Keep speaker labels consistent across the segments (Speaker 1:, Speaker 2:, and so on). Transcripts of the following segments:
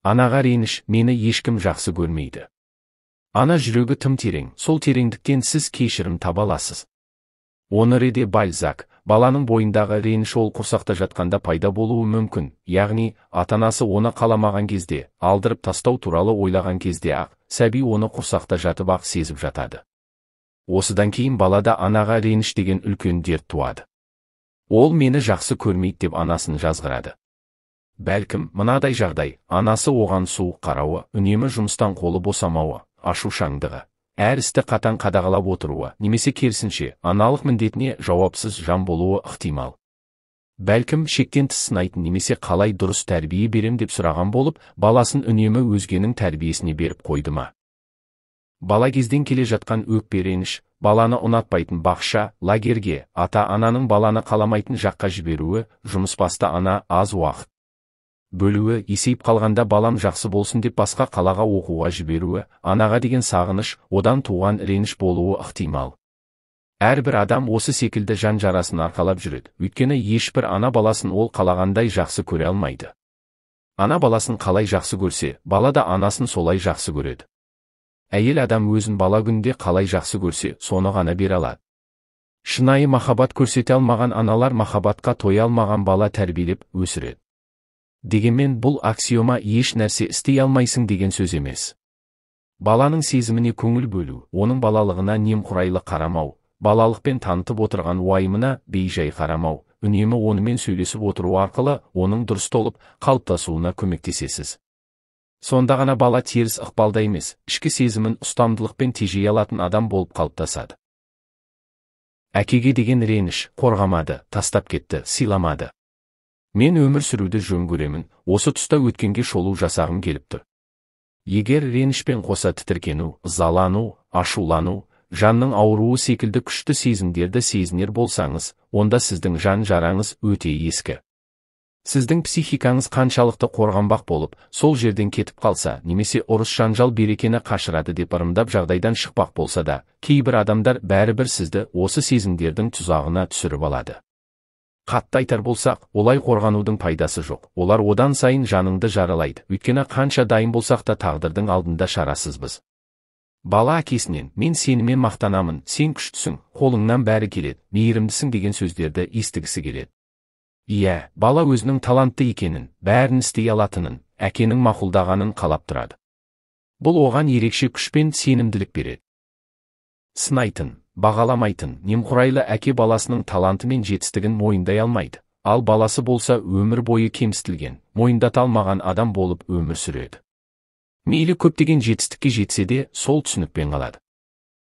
Speaker 1: Анаға реніш, мені ешкім жақсы көрмейді. Ана жүрегі тым терең, сол тереңдіктен сіз кешірім таба аласыз. Оноре де Бальзак, баланың бойындағы реніш ол құрсақта жатқанда пайда болуы мүмкін, яғни, ата-анасы оны қаламаған кезде, алдырып тастау туралы ойлаған кезде ақ, сәби оны құрсақта жатып ақ сезіп жатады. Осыдан кейін балада анаға реніш деген үлкен дерт туады. Ол мені жақсы көрмейді деп анасын жазғырады. Бәлкім, мынадай жағдай, анасы оған суық қарауы, үнемі жұмыстан қолы босамауы, ашушаңдығы, әр істі қатаң қадағалап отыруы, немесе керісінше, аналық міндетіне жауапсыз жан болуы ықтимал. Бәлкім, шектен тыс сынайтын немесе қалай дұрыс тәрбие берем деп сұраған болып, баласын үнемі өзгенің тәрбиесіне беріп қойды ма? Бала кезден келе жатқан өкпе реніш, баланы ұнатпайтын бақша, лагерге, ата-ананың баланы қаламайтын жаққа жіберуі, жұмысбасты ана аз уақыт бөлуі, есейіп қалғанда балам жақсы болсын деп басқа қалаға оқуға жіберуі, анаға деген сағыныш, одан туған реніш болуы ықтимал. Әрбір адам осы секілді жан жарасын арқалап жүреді, өйткені ешбір ана баласын ол қалағандай жақсы көре алмайды. Ана баласын қалай жақсы көрсе, бала да анасын солай жақсы көреді. Әйел адам өзін бала күнде қалай жақсы көрсе, соны ғана бере алады. Шынайы махаббат көрсете алмаған аналар махаббатқа тоя алмаған бала тәрбиелеп өсіреді. Дегенмен бұл аксиома еш нәрсе істей алмайсың деген сөз емес. Баланың сезіміне көңіл бөлу, оның балалығына немқұрайлы қарамау, балалықпен танытып отырған уайымына бейжай қарамау, үнемі онымен сөйлесіп отыру арқылы оның дұрыс толып қалыптасуына көмектесесіз. Сонда ғана бала теріс ықпалда емес, ішкі сезімін ұстамдылықпен тежей алатын адам болып қалыптасады. Әкеге деген реніш, қорғамады, тастап кетті, сыйламады. Мен өмір сүруді жөн көремін, осы тұста өткенге шолу жасағым келіп тұр. Егер ренішпен қоса тітіркену, ызалану, ашулану, жанның ауруы секілді күшті сезімдерді сезінер болсаңыз, онда сіздің жан жараңыз өте ескі. Сіздің психикаңыз қаншалықты қорғанбақ болып, сол жерден кетіп қалса, немесе ұрыс жанжал берекені қашырады деп ырымдап жағдайдан шықпақ болса да, кейбір адамдар бәрібір сізді осы сезімдердің тұзағына түсіріп алады. Қатты айтар болсақ, олай қорғанудың пайдасы жоқ. Олар одан сайын жаныңды жаралайды, өйткені қанша дайын болсақ та тағдырдың алдында шарасызбыз. Бала әкесінен, мен сенімен мақтанамын, сен күштісің, қолыңнан бәрі келеді, мейірімдісің деген сөздерді естігісі келеді. Иә, бала өзінің талантты екенін, бәрін істей алатынын, әкенің мақұлдағанын қалап тұрады. Бұл оған ерекше күш пен сенімділік береді. Сынайтын, бағаламайтын, немқұрайлы әке баласының таланты мен жетістігін мойындай алмайды, ал баласы болса өмір бойы кемсітілген, мойындата алмаған адам болып өмір сүреді. Мейлі көптеген жетістікке жетсе де, сол түсінікпен қалады.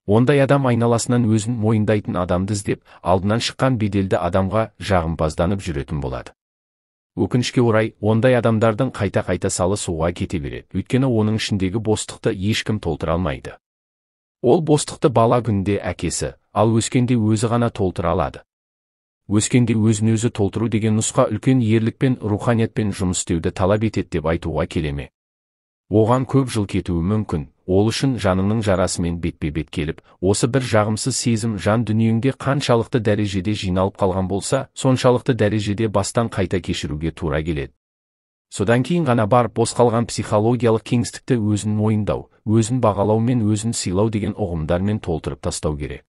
Speaker 1: Ондай адам айналасынан өзін мойындайтын адамды іздеп, алдынан шыққан беделді адамға жағымпазданып жүретін болады. Өкінішке орай, ондай адамдардың қайта-қайта салы суға кете береді, өйткені оның ішіндегі бостықты ешкім толтыра алмайды. Ол бостықты бала күнде әкесі, ал өскенде өзі ғана толтыра алады. Өскенде өзін өзі толтыру деген нұсқа үлкен ерлікпен, руханиятпен жұмыс істеуді талап етеді деп айтуға келеме. Оған көп жыл кетуі мүмкін, ол үшін жаныңның жарасымен бетпе-бет келіп, осы бір жағымсыз сезім жан дүниеңде қаншалықты дәрежеде жиналып қалған болса, соншалықты дәрежеде бастан қайта кешіруге тура келеді. Содан кейін ғана барып бос қалған психологиялық кеңістікті өзін мойындау, өзін бағалау мен өзін сыйлау деген ұғымдармен толтырып тастау керек.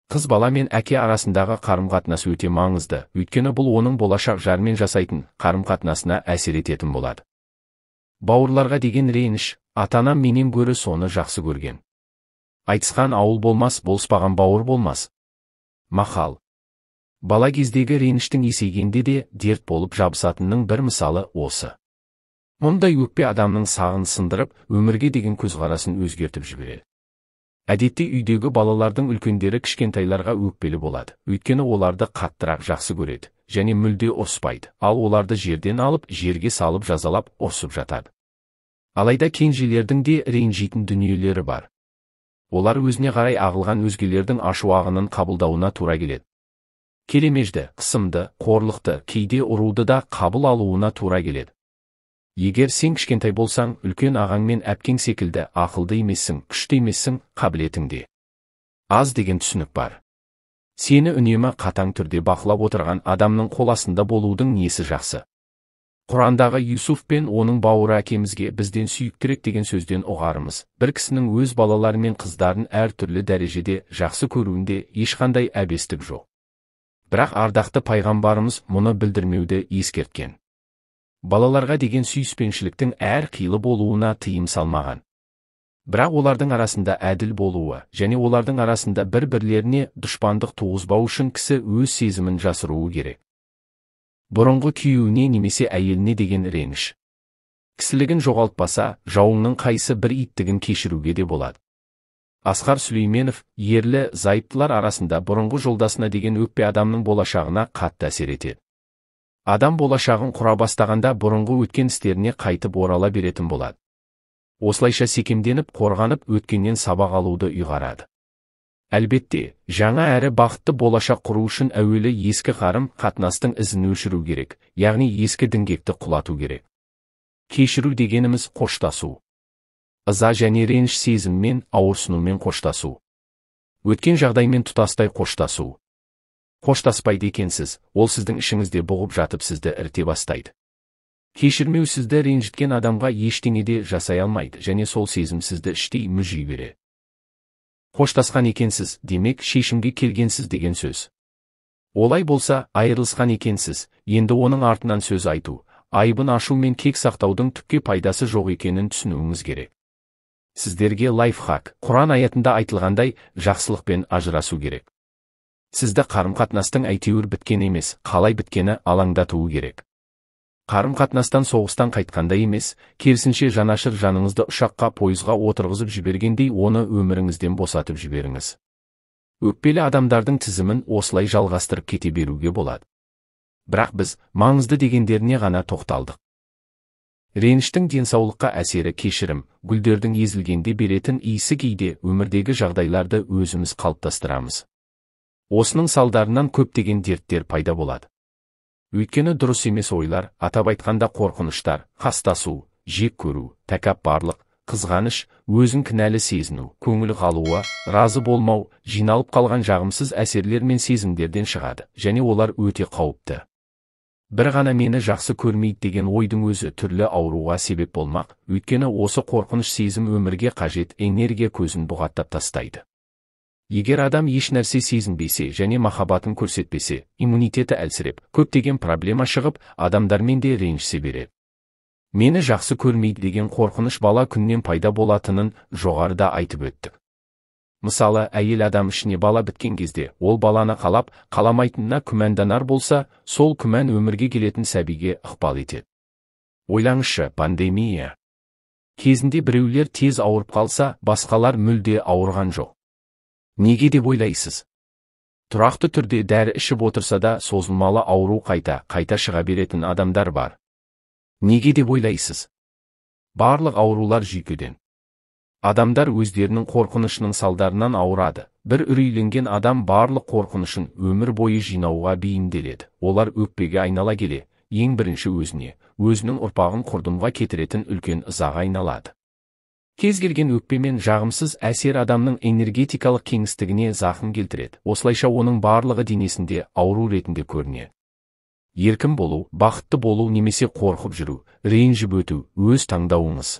Speaker 1: Қыз бала мен әке арасындағы қарым-қатынас өте маңызды, өйткені бұл оның болашақ жармен жасайтын қарым-қатынасына әсер ететін болады. Бауырларға деген реніш, ата-анам менен гөрі соны жақсы көрген. Айтысқан ауыл болмас, болыспаған бауыр болмас. Мақал. Бала кездегі реніштің есейгенде де дерт болып жабысатынның бір мысалы осы. Мұндай өкпе адамның сағын сындырып, өмірге деген көзқарасын өзгертіп жібереді. Әдетте үйдегі балалардың үлкендері кішкентайларға өкпелі болады, өйткені оларды қаттырақ жақсы көреді, және мүлде ұрыспайды, ал оларды жерден алып, жерге салып жазалап, ұрсып жатады. Алайда кенжелердің де ренжитін дүниелері бар. Олар өзіне қарай ағылған өзгелердің ашу ағынын қабылдауына тура келеді. Келемежді, қысымды, қорлықты, кейде ұруды да қабыл алуына тура келеді. Егер сен кішкентай болсаң, үлкен ағаң мен әпкең секілді ақылды емессің, күшті емессің, қабілетіңде аз деген түсінік бар. Сені үнемі қатаң түрде бақылап отырған адамның қол астында болудың несі жақсы? Құрандағы Юсуф пен оның бауыры әкемізге бізден сүйіктірек деген сөзден ұғарымыз, бір кісінің өз балалары мен қыздарын әртүрлі дәрежеде жақсы көруінде ешқандай әбестік жоқ. Бірақ ардақты пайғамбарымыз мұны білдірмеуді ескерткен. Балаларға деген сүйіспеншіліктің әр қилы болуына тыйым салмаған. Бірақ олардың арасында әділ болуы және олардың арасында бір-бірлеріне дұшпандық туғызбау үшін кісі өз сезімін жасыруы керек. Бұрынғы күйеуіне немесе әйеліне деген реніш. Кісілігін жоғалтпаса, жауыңның қайсы бір иттігін кешіруге де болады. Асқар Сүлейменов, ерлі зайыптылар арасында бұрынғы жолдасына деген өкпе адамның болашағына қатты әсер етеді. Адам болашағын құра бастағанда бұрынғы өткен істеріне қайтып орала беретін болады. Осылайша секемденіп, қорғанып, өткеннен сабақ алуды ұйғарады. Әлбетте, жаңа әрі бақытты болашақ құру үшін әуелі ескі қарым-қатынастың ізін өшіру керек, яғни ескі діңгекті құлату керек. Кешіру дегеніміз қоштасу. Ыза және реніш сезіммен, ауырсынумен қоштасу. Өткен жағдаймен тұтастай қоштасу. Қоштаспайды екенсіз, ол сіздің ішіңізде бұғып жатып сізді ірте бастайды. Кешірмеу сізді ренжіткен адамға ештеңе де жасай алмайды және сол сезім сізді іштей мүжи береді. Қоштасқан екенсіз, демек шешімге келгенсіз деген сөз. Олай болса, айырылысқан екенсіз, енді оның артынан сөз айту, айыбын ашу мен кек сақтаудың түкке пайдасы жоқ екенін түсінуіңіз керек. Сіздерге лайфхак, Құран аятында айтылғандай, жақсылықпен ажырасу керек. Сізді қарым-қатынастың әйтеуір біткен емес, қалай біткені алаңдатуы керек. Қарым-қатынастан соғыстан қайтқанда емес, керісінше жанашыр жаныңызды ұшаққа, пойызға отырғызып жібергендей оны өміріңізден босатып жіберіңіз. Өкпелі адамдардың тізімін осылай жалғастырып кете беруге болады. Бірақ біз маңызды дегендеріне ғана тоқталдық. Реніштің денсаулыққа әсері кешірім, гүлдердің езілгенде беретін иісі кейде өмірдегі жағдайларды өзіміз қалыптастырамыз. Осының салдарынан көптеген дерттер пайда болады. Өйткені дұрыс емес ойлар, атап айтқанда қорқыныштар, қастасу, жек көру, тәкаппарлық, қызғаныш, өзін кінәлі сезіну, көңіл қалуы, разы болмау, жиналып қалған жағымсыз әсерлер мен сезімдерден шығады, және олар өте қауіпті. Бір ғана мені жақсы көрмейді деген ойдың өзі түрлі ауруға себеп болмақ, өйткені осы қорқыныш сезім өмірге қажет энергия көзін бұғаттап тастайды. Егер адам еш нәрсе сезінбесе және махаббатын көрсетпесе, иммунитеті әлсіреп, көптеген проблема шығып, адамдармен де ренжісе береді. Мені жақсы көрмейді деген қорқыныш бала күннен пайда болатынын жоғарыда айтып өттік. Мысалы, әйел адам ішіне бала біткен кезде, ол баланы қалап, қаламайтынына күмәнданар болса, сол күмән өмірге келетін сәбиге ықпал етеді. Ойлаңызшы, пандемия кезінде біреулер тез ауырып қалса, басқалар мүлде ауырған жоқ. Неге деп ойлайсыз? Тұрақты түрде дәрі ішіп отырса да созылмалы ауру қайта шыға беретін адамдар бар. Неге деп ойлайсыз? Барлық аурулар жүйкеден. Адамдар өздерінің қорқынышының салдарынан ауырады. Бір үрейленген адам барлық қорқынышын өмір бойы жинауға бейімделеді. Олар өкпеге айнала келе, ең бірінші өзіне, өзінің ұрпағын құрдымға кетіретін үлкен ызаға айналады. Кез келген өкпе мен жағымсыз әсер адамның энергетикалық кеңістігіне зақым келтіреді. Осылайша оның барлығы денесінде ауру ретінде көрінеді. Еркін болу, бақытты болу немесе қорқып жүру, ренжіп өту өз таңдауыңыз.